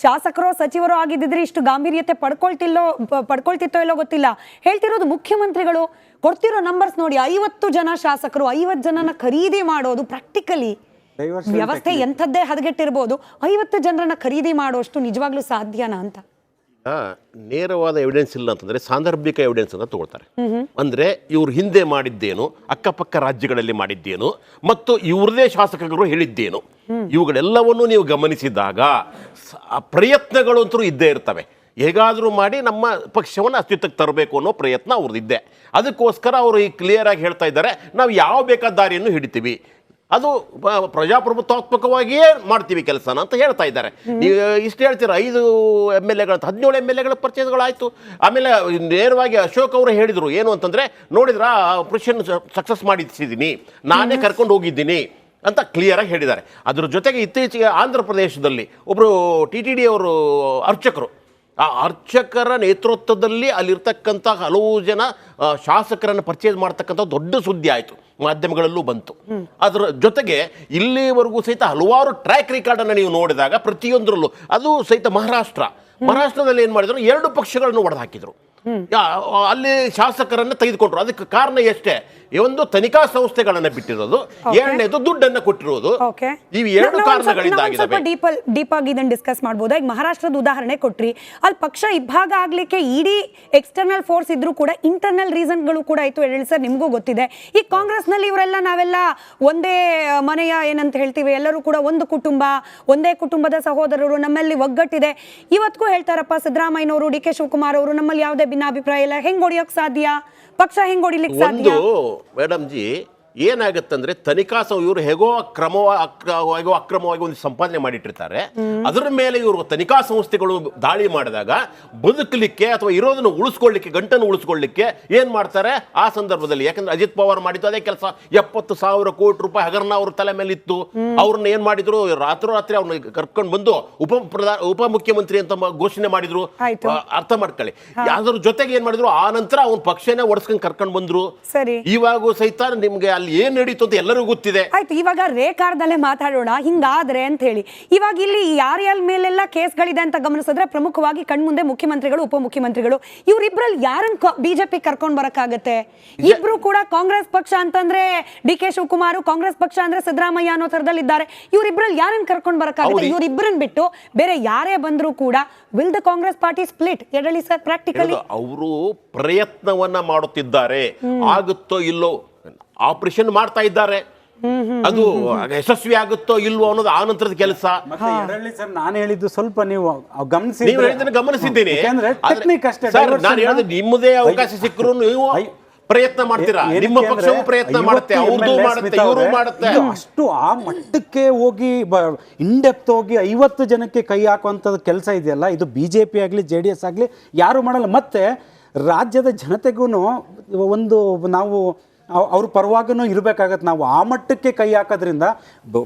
ಶಾಸಕರೋ ಸಚಿವರೋ ಆಗಿದ್ದಿದ್ರೆ ಇಷ್ಟು ಗಾಂಭೀರ್ಯತೆ ಪಡ್ಕೊಳ್ತಿತ್ತೋ ಇಲ್ಲೋ ಗೊತ್ತಿಲ್ಲ. ಹೇಳ್ತಿರೋದು ಮುಖ್ಯಮಂತ್ರಿಗಳು ಕೊಡ್ತಿರೋ ನಂಬರ್ಸ್ ನೋಡಿ, 50 ಜನ ಶಾಸಕರು 50 ಜನನ ಖರೀದಿ ಮಾಡೋದು ಪ್ರಾಕ್ಟಿಕಲಿ ವ್ಯವಸ್ಥೆ ಎಂಥದ್ದೇ ಹದಗೆಟ್ಟಿರ್ಬೋದು, 50 ಜನರನ್ನ ಖರೀದಿ ಮಾಡೋಷ್ಟು ನಿಜವಾಗ್ಲೂ ಸಾಧ್ಯನಾ ಅಂತ. ನೇರವಾದ ಎವಿಡೆನ್ಸ್ ಇಲ್ಲ ಅಂತಂದ್ರೆ ಸಾಂದರ್ಭಿಕ ಎವಿಡೆನ್ಸ್ ಅಂತ ತಗೊಳ್ತಾರೆ. ಅಂದ್ರೆ ಇವ್ರು ಹಿಂದೆ ಮಾಡಿದ್ದೇನು, ಅಕ್ಕಪಕ್ಕ ರಾಜ್ಯಗಳಲ್ಲಿ ಮಾಡಿದ್ದೇನು, ಮತ್ತು ಇವ್ರದೇ ಶಾಸಕರು ಹೇಳಿದ್ದೇನು, ಇವುಗಳೆಲ್ಲವನ್ನು ನೀವು ಗಮನಿಸಿದಾಗ ಪ್ರಯತ್ನಗಳು ಅಂತೂ ಇದ್ದೇ ಇರ್ತವೆ. ಹೇಗಾದರೂ ಮಾಡಿ ನಮ್ಮ ಪಕ್ಷವನ್ನು ಅಸ್ತಿತ್ವಕ್ಕೆ ತರಬೇಕು ಅನ್ನೋ ಪ್ರಯತ್ನ ಅವ್ರದ್ದಿದ್ದೆ. ಅದಕ್ಕೋಸ್ಕರ ಅವರು ಈ ಕ್ಲಿಯರ್ ಆಗಿ ಹೇಳ್ತಾ ಇದ್ದಾರೆ, ನಾವು ಯಾವ ಬೇಕಾದ ದಾರಿಯನ್ನು ಹಿಡಿತೀವಿ, ಅದು ಪ್ರಜಾಪ್ರಭುತ್ವಾತ್ಮಕವಾಗಿಯೇ ಮಾಡ್ತೀವಿ ಕೆಲಸನ ಅಂತ ಹೇಳ್ತಾ ಇದ್ದಾರೆ. ನೀವು ಇಷ್ಟು ಹೇಳ್ತೀರ 5 MLA 17 MLA ಪರ್ಚೇಸ್ಗಳಾಯಿತು. ಆಮೇಲೆ ನೇರವಾಗಿ ಅಶೋಕ್ ಅವರು ಹೇಳಿದರು ಏನು ಅಂತಂದರೆ, ನೋಡಿದ್ರ ಆಪರೇಷನ್ ಸಕ್ಸಸ್ ಮಾಡಿಸಿದ್ದೀನಿ, ನಾನೇ ಕರ್ಕೊಂಡು ಹೋಗಿದ್ದೀನಿ ಅಂತ ಕ್ಲಿಯರಾಗಿ ಹೇಳಿದ್ದಾರೆ. ಅದ್ರ ಜೊತೆಗೆ ಇತ್ತೀಚೆಗೆ ಆಂಧ್ರ ಪ್ರದೇಶದಲ್ಲಿ ಒಬ್ಬರು TTD ಅವರು ಅರ್ಚಕರು, ಆ ಅರ್ಚಕರ ನೇತೃತ್ವದಲ್ಲಿ ಅಲ್ಲಿರ್ತಕ್ಕಂಥ ಹಲವು ಜನ ಶಾಸಕರನ್ನು ಪರ್ಚೇಸ್ ಮಾಡ್ತಕ್ಕಂಥ ದೊಡ್ಡ ಸುದ್ದಿ ಆಯಿತು, ಮಾಧ್ಯಮಗಳಲ್ಲೂ ಬಂತು. ಅದರ ಜೊತೆಗೆ ಇಲ್ಲಿವರೆಗೂ ಸಹಿತ ಹಲವಾರು ಟ್ರ್ಯಾಕ್ ರೆಕಾರ್ಡನ್ನು ನೀವು ನೋಡಿದಾಗ ಪ್ರತಿಯೊಂದರಲ್ಲೂ ಅದು ಸಹಿತ ಮಹಾರಾಷ್ಟ್ರದಲ್ಲಿ ಏನು ಮಾಡಿದ್ರು, 2 ಪಕ್ಷಗಳನ್ನು ಒಡೆದು ಹಾಕಿದ್ರು, ಅಲ್ಲಿ ಶಾಸಕರನ್ನು ತೆಗೆದುಕೊಂಡ್ರು. ಅದಕ್ಕೆ ಕಾರಣ ಎಷ್ಟೇ, ಒಂದು ತನಿಖಾ ಸಂಸ್ಥೆಗಳನ್ನು ಬಿಟ್ಟಿರೋದು, ಎರಡನೇದು ದುಡ್ಡನ್ನು ಕೊಟ್ಟಿರೋದು. ಇವು 2 ಕಾರಣಗಳಿಂದಾಗಿದೆ. ಡೀಪ್ ಆಗಿ ಇದನ್ನು ಡಿಸ್ಕಸ್ ಮಾಡಬಹುದು. ಈಗ ಮಹಾರಾಷ್ಟ್ರದ ಉದಾಹರಣೆ ಕೊಟ್ರಿ, ಅಲ್ಲಿ ಪಕ್ಷ ಇಬ್ಬಾಗ ಆಗ್ಲಿಕ್ಕೆ ಇಡೀ ಎಕ್ಸ್ಟರ್ನಲ್ ಫೋರ್ಸ್ ಇದ್ರೂ ಕೂಡ ಇಂಟರ್ನಲ್ ರೀಸನ್ಗಳು ಕೂಡ ಆಯ್ತು. ಹೇಳಿ ಸರ್, ನಿಮಗೂ ಗೊತ್ತಿದೆ. ಈ ಕಾಂಗ್ರೆಸ್ ನಲ್ಲಿ ಇವರೆಲ್ಲ ನಾವೆಲ್ಲ ಒಂದೇ ಮನೆಯ ಏನಂತ ಹೇಳ್ತೀವಿ, ಎಲ್ಲರೂ ಕೂಡ ಒಂದು ಕುಟುಂಬ, ಒಂದೇ ಕುಟುಂಬದ ಸಹೋದರರು, ನಮ್ಮಲ್ಲಿ ಒಗ್ಗಟ್ಟಿದೆ. ಇವತ್ತಿಗೂ ಹೇಳ್ತಾರಪ್ಪ ಸಿದ್ದರಾಮಯ್ಯನವರು, DK ಶಿವಕುಮಾರ್ ಅವರು, ನಮ್ಮಲ್ಲಿ ಯಾವುದೇ ಭಿನ್ನಾಭಿಪ್ರಾಯ ಇಲ್ಲ. ಹೆಂಗ್ ಹೊಡಿಯೋಕ್ ಸಾಧ್ಯ, ಪಕ್ಷ ಹೆಂಗ್ ಹೊಡಿಲಿಕ್ಕೆ ಸಾಧ್ಯ? ಮೇಡಮ್ ಜಿ, ಏನಾಗತ್ತಂದ್ರೆ ತನಿಖಾ ಇವರು ಹೇಗೋ ಅಕ್ರಮವಾಗಿ ಒಂದು ಸಂಪಾದನೆ ಮಾಡಿಟ್ಟಿರ್ತಾರೆ. ಅದರ ಮೇಲೆ ಇವರು ತನಿಖಾ ಸಂಸ್ಥೆಗಳು ದಾಳಿ ಮಾಡಿದಾಗ ಬದುಕಲಿಕ್ಕೆ ಅಥವಾ ಇರೋದನ್ನು ಉಳಿಸ್ಕೊಳ್ಳಿಕ್ಕೆ, ಗಂಟನ್ನು ಉಳಿಸ್ಕೊಳ್ಳಿಕ್ಕೆ ಏನ್ ಮಾಡ್ತಾರೆ ಆ ಸಂದರ್ಭದಲ್ಲಿ, ಯಾಕಂದ್ರೆ ಅಜಿತ್ ಪವಾರ್ ಮಾಡಿದ್ದು ಅದೇ ಕೆಲಸ. 70,000 ಕೋಟಿ ರೂಪಾಯಿ ಹಗರಣ ಅವ್ರ ತಲೆ ಮೇಲೆ ಇತ್ತು. ಅವ್ರನ್ನ ಏನ್ ಮಾಡಿದ್ರು, ರಾತ್ರಿ ಅವ್ರನ್ನ ಕರ್ಕೊಂಡು ಬಂದು ಉಪಮುಖ್ಯಮಂತ್ರಿ ಅಂತ ಘೋಷಣೆ ಮಾಡಿದ್ರು. ಅರ್ಥ ಮಾಡ್ಕೊಳ್ಳಿ. ಅದ್ರ ಜೊತೆಗೆ ಏನ್ ಮಾಡಿದ್ರು, ಆ ನಂತರ ಅವ್ನ ಪಕ್ಷನೇ ಒಡ್ಸ್ಕೊಂಡು ಕರ್ಕೊಂಡು ಬಂದ್ರು. ಇವಾಗೂ ಸಹಿತ ನಿಮ್ಗೆ ಅಲ್ಲಿ ಏನ್ ನಡೀತು ಅಂತ ಎಲ್ಲರಿಗೂ ಗೊತ್ತಿದೆ. ಆಯ್ತು, ಇವಾಗ ರೇಖಾರ್ದಲ್ಲೇ ಮಾತಾಡೋಣ. ಹಿಂಗಾದ್ರೆ ಅಂತ ಹೇಳಿ, ಇವಾಗ ಇಲ್ಲಿ ಯಾರ್ಯಾರ ಮೇಲೆಲ್ಲ ಕೇಸ್ಗಳಿದೆ ಅಂತ ಗಮನಿಸಿದ್ರೆ ಪ್ರಮುಖವಾಗಿ ಕಣ್ಮುಂದೆ ಮುಖ್ಯಮಂತ್ರಿಗಳು, ಉಪಮುಖ್ಯಮಂತ್ರಿಗಳು, ಇವರಿಬ್ರಲ್ಲಿ ಯಾರನ್ನ ಬಿಜೆಪಿ ಕರ್ಕೊಂಡ್ ಬರಕ್ಕಾಗತ್ತೆ? ಇಬ್ರು ಕೂಡ ಕಾಂಗ್ರೆಸ್ ಪಕ್ಷ ಅಂತಂದ್ರೆ DK ಶಿವಕುಮಾರ್, ಕಾಂಗ್ರೆಸ್ ಪಕ್ಷ ಅಂದ್ರೆ ಸಿದ್ದರಾಮಯ್ಯ ಅನ್ನೋ ತರದಲ್ಲಿ ಇದ್ದಾರೆ. ಇವರಿಬ್ರಲ್ಲಿ ಯಾರನ್ನ ಕರ್ಕೊಂಡ್ ಬರಕ್ಕಾಗತ್ತೆ? ಇವರಿಬ್ಬರನ್ನ ಬಿಟ್ಟು ಬೇರೆ ಯಾರೇ ಬಂದ್ರು ಕೂಡ will the Congress party split? ಹೇಳಿ ಸರ್, ಪ್ರಾಕ್ಟಿಕಲಿ ಅವರು ಪ್ರಯತ್ನವನ್ನ ಮಾಡುತ್ತಿದ್ದಾರೆ. ಆಗುತ್ತೋ ಇಲ್ಲೋ, ಆಪರೇಷನ್ ಮಾಡ್ತಾ ಇದ್ದಾರೆ. ಅದು ಯಶಸ್ವಿ ಆಗುತ್ತೋ ಇಲ್ವೋ ಅನ್ನೋದು ಆ ನಂತರದ ಕೆಲಸ. ಸರ್, ನಾನು ಹೇಳಿದ್ದು ಸ್ವಲ್ಪ ನೀವು ಗಮನಿಸಿದ್ದೀನಿ. ನಾನು ಹೇಳಿದ ನಿಮ್ಮದೇ ಅವಕಾಶ ಸಿಕ್ಕರು ನೀವು ಪ್ರಯತ್ನ ಮಾಡ್ತೀರಾ, ನಿಮ್ಮ ಪಕ್ಷವೂ ಪ್ರಯತ್ನ ಮಾಡುತ್ತೆ, ಅವ್ರದ್ದು ಮಾಡುತ್ತೆ, ಇವರು ಮಾಡುತ್ತೆ. ಅಷ್ಟು ಆ ಮಟ್ಟಕ್ಕೆ ಹೋಗಿ ಇನ್ಡೆಪ್ತ್ ಹೋಗಿ 50 ಜನಕ್ಕೆ ಕೈ ಹಾಕುವಂಥದ್ದು ಕೆಲಸ ಇದೆಯಲ್ಲ, ಇದು BJP ಆಗಲಿ JDS ಆಗಲಿ ಯಾರು ಮಾಡಲ್ಲ. ಮತ್ತೆ ರಾಜ್ಯದ ಜನತೆಗೂ ಒಂದು ನಾವು ಅವ್ರ ಪರವಾಗೂ ಇರಬೇಕಾಗತ್ತೆ. ನಾವು ಆ ಮಟ್ಟಕ್ಕೆ ಕೈ ಹಾಕೋದ್ರಿಂದ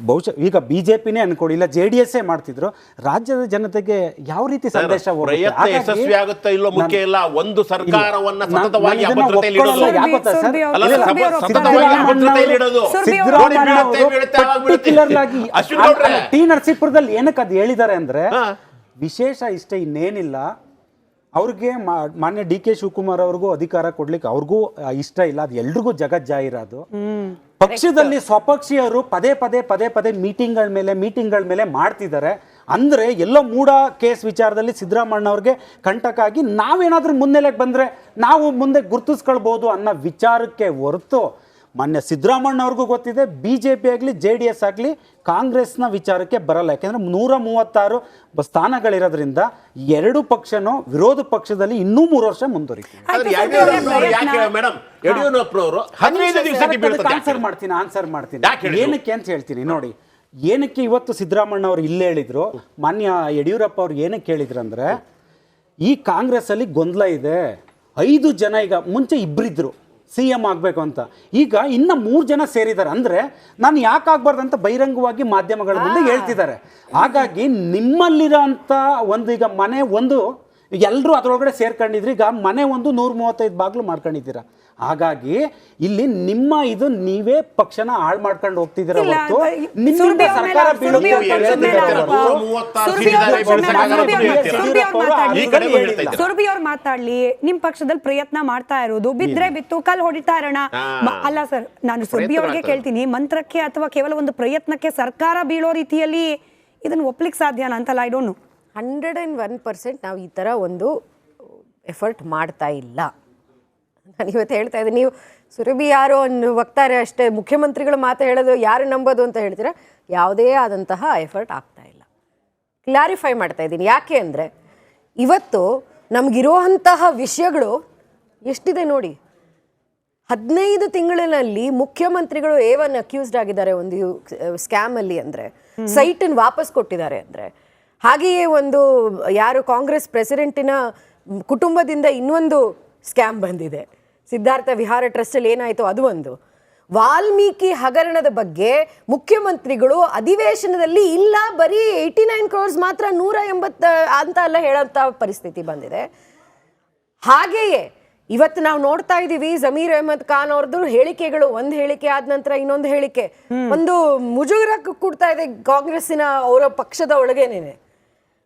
ಬಹುಶಃ ಈಗ BJPನೇ ಅನ್ಕೊಡಿ, ಇಲ್ಲ JDS ಮಾಡ್ತಿದ್ರು, ರಾಜ್ಯದ ಜನತೆಗೆ ಯಾವ ರೀತಿ ಸಂದೇಶ ಯಶಸ್ವಿ ಆಗುತ್ತಾ ಇಲ್ಲೋ ಮುಖ್ಯ ಇಲ್ಲ. ಒಂದು ಸರ್ಕಾರವನ್ನ ಸತತವಾಗಿ T ನರಸೀಪುರದಲ್ಲಿ ಏನಕ್ಕೆ ಅದು ಹೇಳಿದ್ದಾರೆ ಅಂದ್ರೆ ವಿಶೇಷ ಇಷ್ಟ ಇನ್ನೇನಿಲ್ಲ. ಅವ್ರಿಗೆ ಮಾನ್ಯ DK ಶಿವಕುಮಾರ್ ಅವ್ರಿಗೂ ಅಧಿಕಾರ ಕೊಡ್ಲಿಕ್ಕೆ ಅವ್ರಿಗೂ ಇಷ್ಟ ಇಲ್ಲ. ಅದು ಎಲ್ರಿಗೂ ಜಗಜ್ಜಾಹಿರದು. ಪಕ್ಷದಲ್ಲಿ ಸ್ವಪಕ್ಷೀಯರು ಪದೇ ಪದೇ ಮೀಟಿಂಗ್ಗಳ ಮೇಲೆ ಮಾಡ್ತಿದ್ದಾರೆ. ಅಂದ್ರೆ ಎಲ್ಲೋ ಮೂಡ ಕೇಸ್ ವಿಚಾರದಲ್ಲಿ ಸಿದ್ದರಾಮಣ್ಣ ಅವ್ರಿಗೆ ಕಂಟಕಾಗಿ ನಾವೇನಾದ್ರೂ ಮುನ್ನೆಲೆಗೆ ಬಂದ್ರೆ ನಾವು ಮುಂದೆ ಗುರುತಿಸ್ಕೊಳ್ಬಹುದು ಅನ್ನೋ ವಿಚಾರಕ್ಕೆ ಹೊರತು ಮಾನ್ಯ ಸಿದ್ದರಾಮಣ್ಣ ಅವ್ರಿಗೂ ಗೊತ್ತಿದೆ, BJP ಆಗಲಿ JDS ಆಗಲಿ ಕಾಂಗ್ರೆಸ್ನ ವಿಚಾರಕ್ಕೆ ಬರಲ್ಲ. ಯಾಕೆಂದ್ರೆ 136 ಸ್ಥಾನಗಳಿರೋದ್ರಿಂದ 2 ಪಕ್ಷನೂ ವಿರೋಧ ಪಕ್ಷದಲ್ಲಿ ಇನ್ನೂ 3 ವರ್ಷ ಮುಂದುವರಿತೀವಿ. ಆನ್ಸರ್ ಮಾಡ್ತೀನಿ ಏನಕ್ಕೆ ಅಂತ ಹೇಳ್ತೀನಿ ನೋಡಿ. ಏನಕ್ಕೆ ಇವತ್ತು ಸಿದ್ದರಾಮಣ್ಣ ಅವರು ಇಲ್ಲೇ ಹೇಳಿದ್ರು, ಮಾನ್ಯ ಯಡಿಯೂರಪ್ಪ ಅವ್ರು ಏನಕ್ಕೆ ಹೇಳಿದ್ರು ಅಂದ್ರೆ, ಈ ಕಾಂಗ್ರೆಸ್ ಅಲ್ಲಿ ಗೊಂದಲ ಇದೆ. 5 ಜನ, ಈಗ ಮುಂಚೆ 2 ಇದ್ರು CM ಆಗಬೇಕು ಅಂತ, ಈಗ ಇನ್ನ 3 ಜನ ಸೇರಿದ್ದಾರೆ. ಅಂದ್ರೆ ನಾನು ಯಾಕೆ ಆಗ್ಬಾರ್ದು ಅಂತ ಬಹಿರಂಗವಾಗಿ ಮಾಧ್ಯಮಗಳ ಮುಂದೆ ಹೇಳ್ತಿದ್ದಾರೆ. ಹಾಗಾಗಿ ನಿಮ್ಮಲ್ಲಿರೋಂಥ ಒಂದು ಈಗ ಮನೆ ಒಂದು ಎಲ್ಲರೂ ಅದರೊಳಗಡೆ ಸೇರ್ಕೊಂಡಿದ್ರಿ, ಈಗ ಮನೆ ಒಂದು 135 ಬಾಗಿಲು ಮಾಡ್ಕೊಂಡಿದ್ದೀರಾ. ಹಾಗಾಗಿ ಇಲ್ಲಿ ನಿಮ್ಮ ಇದು ನೀವೇ ಪಕ್ಷನ ಹಾಳು ಮಾಡ್ಕೊಂಡು ಹೋಗ್ತಿದ್ದೀರ ಇಲ್ಲ, ಹೊರತು ನಿಮ್ಮಿಂದ ಸುರ್ಭಿ ಅವ್ರ ಸರ್ಕಾರ ಮೇಲೆ ಬೀಳುತ್ತೆ ಸುರ್ಭಿ ಅಂತ ಅವ್ರ ಮೇಲೆ ಹೇಳ್ತಿದ್ದಾರೆ ಆರೋಪ. ಹೊರತು ಸುರ್ಭಿ ಅವ್ರ ಹೇಳಿಲ್ಲ. ಸುರ್ಭಿ ಅವ್ರು ಮಾತಾಡ್ಲಿ, ನಿಮ್ ಪಕ್ಷದಲ್ಲಿ ಪ್ರಯತ್ನ ಮಾಡ್ತಾ ಇರೋದು ಬಿದ್ರೆ ಬಿತ್ತು ಕಲ್ ಹೊಡಿತಾ ಇರೋಣ. ಅಲ್ಲ ಸರ್, ನಾನು ಸುರ್ಭಿ ಅವ್ರಿಗೆ ಕೇಳ್ತೀನಿ, ಮಂತ್ರಕ್ಕೆ ಅಥವಾ ಕೇವಲ ಒಂದು ಪ್ರಯತ್ನಕ್ಕೆ ಸರ್ಕಾರ ಬೀಳೋ ರೀತಿಯಲ್ಲಿ ಇದನ್ನ ಒಪ್ಲಿಕ್ಕೆ ಸಾಧ್ಯನಾ ಅಂತಲ್ಲ. I don't know. 101% ನಾವು ಈ ಥರ ಒಂದು ಎಫರ್ಟ್ ಮಾಡ್ತಾ ಇಲ್ಲ. ನಾನು ಇವತ್ತು ಹೇಳ್ತಾ ಇದ್ದೀನಿ, ನೀವು ಸುರಭಿ ಯಾರೋ ಒಂದು ವಕ್ತಾರೆ ಅಷ್ಟೇ, ಮುಖ್ಯಮಂತ್ರಿಗಳು ಮಾತು ಹೇಳೋದು ಯಾರು ನಂಬೋದು ಅಂತ ಹೇಳ್ತೀರಾ, ಯಾವುದೇ ಆದಂತಹ ಎಫರ್ಟ್ ಆಗ್ತಾ ಇಲ್ಲ. ಕ್ಲಾರಿಫೈ ಮಾಡ್ತಾ ಇದ್ದೀನಿ. ಯಾಕೆ ಅಂದರೆ ಇವತ್ತು ನಮಗಿರುವಂತಹ ವಿಷಯಗಳು ಎಷ್ಟಿದೆ ನೋಡಿ. 15 ತಿಂಗಳಿನಲ್ಲಿ ಮುಖ್ಯಮಂತ್ರಿಗಳು A1 ಅಕ್ಯೂಸ್ಡ್ ಆಗಿದ್ದಾರೆ ಒಂದು ಸ್ಕ್ಯಾಮಲ್ಲಿ ಅಂದರೆ, ಸೈಟನ್ನು ವಾಪಸ್ ಕೊಟ್ಟಿದ್ದಾರೆ ಅಂದರೆ, ಹಾಗೆಯೇ ಒಂದು ಯಾರು ಕಾಂಗ್ರೆಸ್ ಪ್ರೆಸಿಡೆಂಟಿನ ಕುಟುಂಬದಿಂದ ಇನ್ನೊಂದು ಸ್ಕ್ಯಾಮ್ ಬಂದಿದೆ, ಸಿದ್ಧಾರ್ಥ ವಿಹಾರ ಟ್ರಸ್ಟಲ್ಲಿ ಏನಾಯಿತು ಅದು ಒಂದು. ವಾಲ್ಮೀಕಿ ಹಗರಣದ ಬಗ್ಗೆ ಮುಖ್ಯಮಂತ್ರಿಗಳು ಅಧಿವೇಶನದಲ್ಲಿ ಇಲ್ಲ, ಬರೀ 89 crores ಮಾತ್ರ 180 ಅಂತ ಎಲ್ಲ ಹೇಳೋಂಥ ಪರಿಸ್ಥಿತಿ ಬಂದಿದೆ. ಹಾಗೆಯೇ ಇವತ್ತು ನಾವು ನೋಡ್ತಾ ಇದ್ದೀವಿ ಜಮೀರ್ ಅಹಮದ್ ಖಾನ್ ಅವ್ರದ್ದು ಹೇಳಿಕೆಗಳು, ಒಂದು ಹೇಳಿಕೆ ಆದ ನಂತರ ಇನ್ನೊಂದು ಹೇಳಿಕೆ, ಒಂದು ಮುಜುಗರಕ್ಕೆ ಕೊಡ್ತಾ ಇದೆ ಕಾಂಗ್ರೆಸ್ಸಿನ ಅವರ ಪಕ್ಷದ ಒಳಗೇನೆ.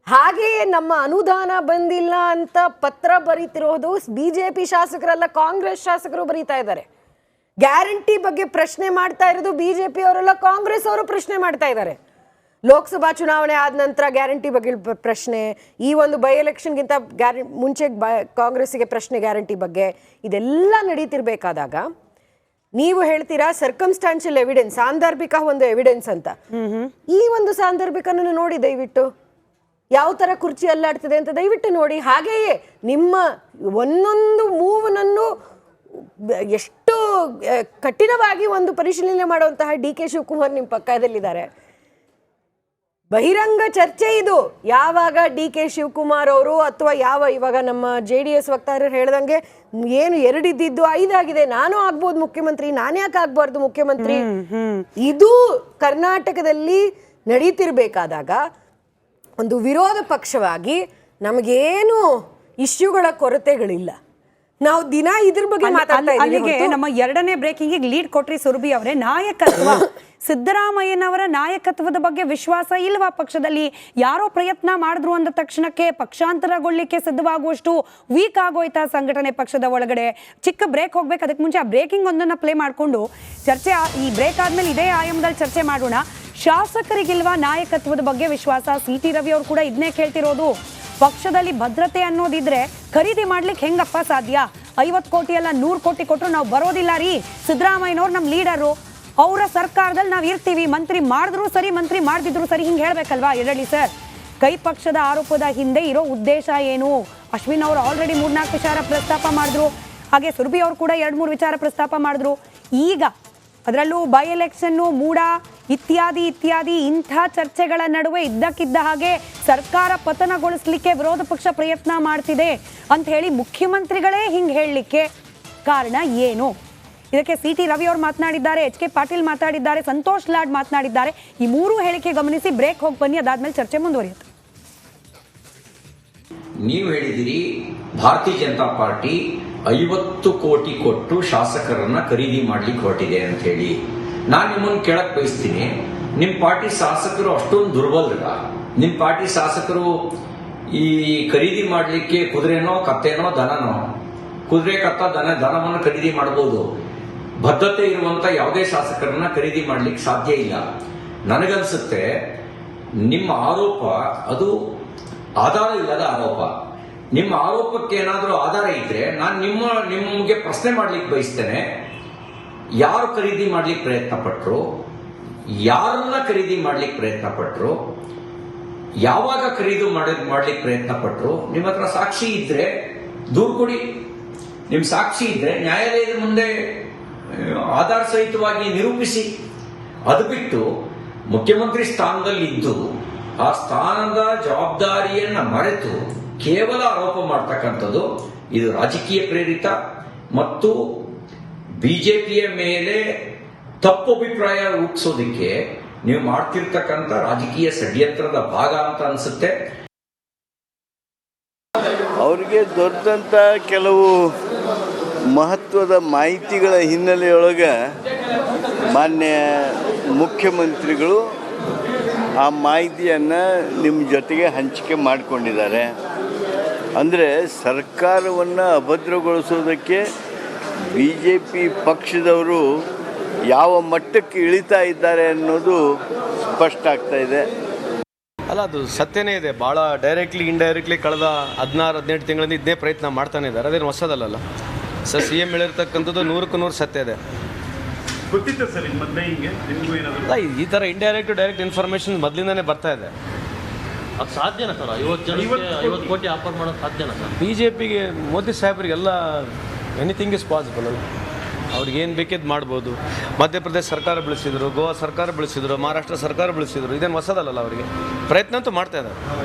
ಹಾಗೆಯೇ ನಮ್ಮ ಅನುದಾನ ಬಂದಿಲ್ಲ ಅಂತ ಪತ್ರ ಬರೀತಿರೋದು BJP ಶಾಸಕರಲ್ಲ, ಕಾಂಗ್ರೆಸ್ ಶಾಸಕರು ಬರೀತಾ ಇದ್ದಾರೆ. ಗ್ಯಾರಂಟಿ ಬಗ್ಗೆ ಪ್ರಶ್ನೆ ಮಾಡ್ತಾ ಇರೋದು BJP ಅವರೆಲ್ಲ, ಕಾಂಗ್ರೆಸ್ ಅವರು ಪ್ರಶ್ನೆ ಮಾಡ್ತಾ ಇದ್ದಾರೆ. ಲೋಕಸಭಾ ಚುನಾವಣೆ ಆದ ನಂತರ ಗ್ಯಾರಂಟಿ ಬಗ್ಗೆ ಪ್ರಶ್ನೆ, ಈ ಒಂದು ಬೈ ಎಲೆಕ್ಷನ್ಗಿಂತ ಮುಂಚೆ ಕಾಂಗ್ರೆಸ್ಸಿಗೆ ಪ್ರಶ್ನೆ ಗ್ಯಾರಂಟಿ ಬಗ್ಗೆ, ಇದೆಲ್ಲ ನಡೀತಿರ್ಬೇಕಾದಾಗ ನೀವು ಹೇಳ್ತೀರಾ ಸರ್ಕಮ್ಸ್ಟಾನ್ಷಿಯಲ್ ಎವಿಡೆನ್ಸ್, ಸಾಂದರ್ಭಿಕ ಒಂದು ಎವಿಡೆನ್ಸ್ ಅಂತ. ಈ ಒಂದು ಸಾಂದರ್ಭಿಕನನ್ನು ನೋಡಿ ದಯವಿಟ್ಟು, ಯಾವ ಥರ ಕುರ್ಚಿ ಅಲ್ಲಾಡ್ತಿದೆ ಅಂತ ದಯವಿಟ್ಟು ನೋಡಿ. ಹಾಗೆಯೇ ನಿಮ್ಮ ಒಂದೊಂದು ಮೂವ್ನನ್ನು ಎಷ್ಟು ಕಠಿಣವಾಗಿ ಒಂದು ಪರಿಶೀಲನೆ ಮಾಡುವಂತಹ DK ಶಿವಕುಮಾರ್ ನಿಮ್ಮ ಪಕ್ಕದಲ್ಲಿದ್ದಾರೆ. ಬಹಿರಂಗ ಚರ್ಚೆ ಇದು. ಯಾವಾಗ DK ಶಿವಕುಮಾರ್ ಅವರು ಅಥವಾ ಇವಾಗ ನಮ್ಮ JDS ವಕ್ತಾರರು ಹೇಳ್ದಂಗೆ ಏನು 2 ಇದ್ದಿದ್ದು 5 ಆಗಿದೆ, ನಾನು ಆಗ್ಬೋದು ಮುಖ್ಯಮಂತ್ರಿ, ನಾನ್ಯಾಕೆ ಆಗ್ಬಾರ್ದು ಮುಖ್ಯಮಂತ್ರಿ, ಇದು ಕರ್ನಾಟಕದಲ್ಲಿ ನಡೀತಿರ್ಬೇಕಾದಾಗ ಒಂದು ವಿರೋಧ ಪಕ್ಷವಾಗಿ ನಮಗೇನು ಇಶ್ಯೂಗಳ ಕೊರತೆಗಳಿಲ್ಲ. ನಾವು ದಿನ ಇದ್ರ ಬಗ್ಗೆ ಮಾತಾಡ್ತಾ ಅಲ್ಲಿಗೆ ನಮ್ಮ 2ನೇ ಬ್ರೇಕಿಂಗ್ ಲೀಡ್ ಕೊಟ್ರಿ ಸುರಭಿ ಅವರೇ. ನಾಯಕತ್ವ, ಸಿದ್ದರಾಮಯ್ಯನವರ ನಾಯಕತ್ವದ ಬಗ್ಗೆ ವಿಶ್ವಾಸ ಇಲ್ವಾ ಪಕ್ಷದಲ್ಲಿ? ಯಾರೋ ಪ್ರಯತ್ನ ಮಾಡಿದ್ರು ಅಂದ ತಕ್ಷಣಕ್ಕೆ ಪಕ್ಷಾಂತರಗೊಳ್ಳಿಕ್ಕೆ ಸಿದ್ಧವಾಗುವಷ್ಟು ವೀಕ್ ಆಗೋಯ್ತಾ ಸಂಘಟನೆ ಪಕ್ಷದ ಒಳಗಡೆ? ಚಿಕ್ಕ ಬ್ರೇಕ್ ಹೋಗ್ಬೇಕು, ಅದಕ್ಕೆ ಮುಂಚೆ ಆ ಬ್ರೇಕಿಂಗ್ ಒಂದನ್ನ ಪ್ಲೇ ಮಾಡಿಕೊಂಡು ಚರ್ಚೆ, ಈ ಬ್ರೇಕ್ ಆದ್ಮೇಲೆ ಇದೇ ಆಯಾಮದಲ್ಲಿ ಚರ್ಚೆ ಮಾಡೋಣ. ಶಾಸಕರಿಗಿಲ್ವಾ ನಾಯಕತ್ವದ ಬಗ್ಗೆ ವಿಶ್ವಾಸ? CT ರವಿ ಅವರು ಕೂಡ ಇದನ್ನೇ ಕೇಳ್ತಿರೋದು. ಪಕ್ಷದಲ್ಲಿ ಭದ್ರತೆ ಅನ್ನೋದಿದ್ರೆ ಖರೀದಿ ಮಾಡ್ಲಿಕ್ಕೆ ಹೆಂಗಪ್ಪ ಸಾಧ್ಯ? 50 ಕೋಟಿ ಅಲ್ಲ 100 ಕೋಟಿ ಕೊಟ್ಟರು ನಾವು ಬರೋದಿಲ್ಲ ರೀ. ಸಿದ್ದರಾಮಯ್ಯನವ್ರು ನಮ್ಮ ಲೀಡರು, ಅವರ ಸರ್ಕಾರದಲ್ಲಿ ನಾವು ಇರ್ತೀವಿ, ಮಂತ್ರಿ ಮಾಡಿದ್ರು ಸರಿ, ಮಂತ್ರಿ ಮಾಡದಿದ್ರು ಸರಿ, ಹಿಂಗೆ ಹೇಳ್ಬೇಕಲ್ವಾ ಯಡಳ್ಳಿ ಸರ್? ಕೈ ಪಕ್ಷದ ಆರೋಪದ ಹಿಂದೆ ಇರೋ ಉದ್ದೇಶ ಏನು? ಅಶ್ವಿನ್ ಅವರು ಆಲ್ರೆಡಿ 3-4 ವಿಚಾರ ಪ್ರಸ್ತಾಪ ಮಾಡಿದ್ರು, ಹಾಗೆ ಸುರಭಿ ಅವರು ಕೂಡ 2-3 ವಿಚಾರ ಪ್ರಸ್ತಾಪ ಮಾಡಿದ್ರು. ಈಗ ಅದರಲ್ಲೂ ಬೈ ಎಲೆಕ್ಷನ್ನು, ಮೂಡ ಇತ್ಯಾದಿ ಇಂಥ ಚರ್ಚೆಗಳ ನಡುವೆ ಇದ್ದಕ್ಕಿದ್ದ ಹಾಗೆ ಸರ್ಕಾರ ಪತನಗೊಳಿಸಲಿಕ್ಕೆ ವಿರೋಧ ಪಕ್ಷ ಪ್ರಯತ್ನ ಮಾಡ್ತಿದೆ ಅಂತ ಹೇಳಿ ಮುಖ್ಯಮಂತ್ರಿಗಳೇ ಹಿಂಗೆ ಹೇಳಲಿಕ್ಕೆ ಕಾರಣ ಏನು? ಇದಕ್ಕೆ CT ರವಿ ಅವರು ಮಾತನಾಡಿದ್ದಾರೆ, HK ಪಾಟೀಲ್ ಮಾತಾಡಿದ್ದಾರೆ, ಸಂತೋಷ್ ಲಾಡ್ ಮಾತನಾಡಿದ್ದಾರೆ. ಈ 3 ಹೇಳಿಕೆ ಗಮನಿಸಿ ಬ್ರೇಕ್ ಹೋಗಿ ಬನ್ನಿ, ಅದಾದ್ಮೇಲೆ ಚರ್ಚೆ ಮುಂದುವರಿಯುತ್ತೆ. ನೀವು ಹೇಳಿದಿರಿ ಭಾರತೀಯ ಜನತಾ ಪಾರ್ಟಿ 50 ಕೋಟಿ ಕೊಟ್ಟು ಶಾಸಕರನ್ನ ಖರೀದಿ ಮಾಡ್ಲಿಕ್ಕೆ ಹೊರಟಿದೆ ಅಂತ ಹೇಳಿ. ನಾನು ನಿಮ್ಮನ್ನು ಕೇಳಕ್ ಬಯಸ್ತೀನಿ, ನಿಮ್ ಪಾರ್ಟಿ ಶಾಸಕರು ಅಷ್ಟೊಂದು ದುರ್ಬಲರ? ನಿಮ್ ಪಾರ್ಟಿ ಶಾಸಕರು ಈ ಖರೀದಿ ಮಾಡ್ಲಿಕ್ಕೆ ಕುದುರೆನೋ ಕತ್ತೆನೋ ದನನೋ? ಕುದುರೆ ಕತ್ತ ದನವನ್ನು ಖರೀದಿ ಮಾಡಬಹುದು. ಬದ್ಧತೆ ಇರುವಂತ ಯಾವುದೇ ಶಾಸಕರನ್ನ ಖರೀದಿ ಮಾಡ್ಲಿಕ್ಕೆ ಸಾಧ್ಯ ಇಲ್ಲ. ನನಗನ್ಸುತ್ತೆ ನಿಮ್ಮ ಆರೋಪ ಅದು ಆಧಾರ ಇಲ್ಲದ ಆರೋಪ. ನಿಮ್ಮ ಆರೋಪಕ್ಕೆ ಏನಾದರೂ ಆಧಾರ ಇದ್ರೆ ನಾನು ನಿಮಗೆ ಪ್ರಶ್ನೆ ಮಾಡ್ಲಿಕ್ಕೆ ಬಯಸ್ತೇನೆ. ಯಾರು ಖರೀದಿ ಮಾಡ್ಲಿಕ್ಕೆ ಪ್ರಯತ್ನ ಪಟ್ರು? ಯಾರನ್ನ ಖರೀದಿ ಮಾಡ್ಲಿಕ್ಕೆ ಪ್ರಯತ್ನ ಪಟ್ರು? ಯಾವಾಗ ಖರೀದಿ ಮಾಡ್ಲಿಕ್ಕೆ ಪ್ರಯತ್ನ ಪಟ್ರು? ನಿಮ್ಮ ಹತ್ರ ಸಾಕ್ಷಿ ಇದ್ರೆ ದೂರು ಕೊಡಿ. ನಿಮ್ ಸಾಕ್ಷಿ ಇದ್ರೆ ನ್ಯಾಯಾಲಯದ ಮುಂದೆ ಆಧಾರ ಸಹಿತವಾಗಿ ನಿರೂಪಿಸಿ. ಅದು ಬಿಟ್ಟು ಮುಖ್ಯಮಂತ್ರಿ ಸ್ಥಾನದಲ್ಲಿ ಇದ್ದು ಆ ಸ್ಥಾನದ ಜವಾಬ್ದಾರಿಯನ್ನ ಮರೆತು ಕೇವಲ ಆರೋಪ ಮಾಡ್ತಕ್ಕಂಥದ್ದು ಇದು ರಾಜಕೀಯ ಪ್ರೇರಿತ ಮತ್ತು ಬಿಜೆಪಿಯ ಮೇಲೆ ತಪ್ಪು ಅಭಿಪ್ರಾಯ ರೂಪಿಸೋದಕ್ಕೆ ನೀವು ಮಾಡ್ತಿರ್ತಕ್ಕಂಥ ರಾಜಕೀಯ ಷಡ್ಯಂತ್ರದ ಭಾಗ ಅಂತ ಅನ್ಸುತ್ತೆ. ಅವರಿಗೆ ದೊರೆತಂತ ಕೆಲವು ಮಹತ್ವದ ಮಾಹಿತಿಗಳ ಹಿನ್ನೆಲೆಯೊಳಗೆ ಮಾನ್ಯ ಮುಖ್ಯಮಂತ್ರಿಗಳು ಆ ಮಾಹಿತಿಯನ್ನು ನಿಮ್ಮ ಜೊತೆಗೆ ಹಂಚಿಕೆ ಮಾಡಿಕೊಂಡಿದ್ದಾರೆ. ಅಂದರೆ ಸರ್ಕಾರವನ್ನು ಅಭದ್ರಗೊಳಿಸೋದಕ್ಕೆ BJP ಪಕ್ಷದವರು ಯಾವ ಮಟ್ಟಕ್ಕೆ ಇಳಿತಾ ಇದ್ದಾರೆ ಅನ್ನೋದು ಸ್ಪಷ್ಟ ಆಗ್ತಾ ಇದೆ. ಅಲ್ಲ, ಅದು ಸತ್ಯನೇ ಇದೆ. ಭಾಳ ಡೈರೆಕ್ಟ್ಲಿ ಇಂಡೈರೆಕ್ಟ್ಲಿ ಕಳೆದ 16-18 ತಿಂಗಳಿಂದ ಇದೇ ಪ್ರಯತ್ನ ಮಾಡ್ತಾನೆ ಇದ್ದಾರೆ. ಅದೇನು ಹೊಸದಲ್ಲ ಸರ್. CM ಹೇಳಿರ್ತಕ್ಕಂಥದ್ದು 100% ಸತ್ಯ ಇದೆ. ಗೊತ್ತಿತ್ತು ಸರ್ ಈಗ ಮೊದಲೇ ಹಿಂಗೆ ನಿಮಗೂ ಏನಾದರೂ ಅಲ್ಲ, ಈ ಥರ ಇಂಡೈರೆಕ್ಟ್ ಡೈರೆಕ್ಟ್ ಇನ್ಫಾರ್ಮೇಷನ್ ಮೊದಲಿಂದನೇ ಬರ್ತಾ ಇದೆ. ಅದು ಸಾಧ್ಯನಾ ಸರ್? 50 ಕೋಟಿ ಆಫರ್ ಮಾಡೋದು ಸಾಧ್ಯನಾ ಸರ್? BJPಗೆ ಮೋದಿ ಸಾಹೇಬರಿಗೆಲ್ಲ ಎನಿಥಿಂಗ್ ಇಸ್ ಪಾಸಿಬಲ್ ಅಲ್ಲ. ಅವ್ರಿಗೇನು ಬೇಕಿದ್ದು ಮಾಡ್ಬೋದು. ಮಧ್ಯಪ್ರದೇಶ ಸರ್ಕಾರ ಬೆಳೆಸಿದ್ರು, ಗೋವಾ ಸರ್ಕಾರ ಬೆಳೆಸಿದ್ರು, ಮಹಾರಾಷ್ಟ್ರ ಸರ್ಕಾರ ಬೆಳೆಸಿದ್ರು. ಇದೇನು ಹೊಸದಲ್ಲ ಅವರಿಗೆ. ಪ್ರಯತ್ನ ಅಂತೂ ಮಾಡ್ತಾ ಇದ್ದಾರೆ.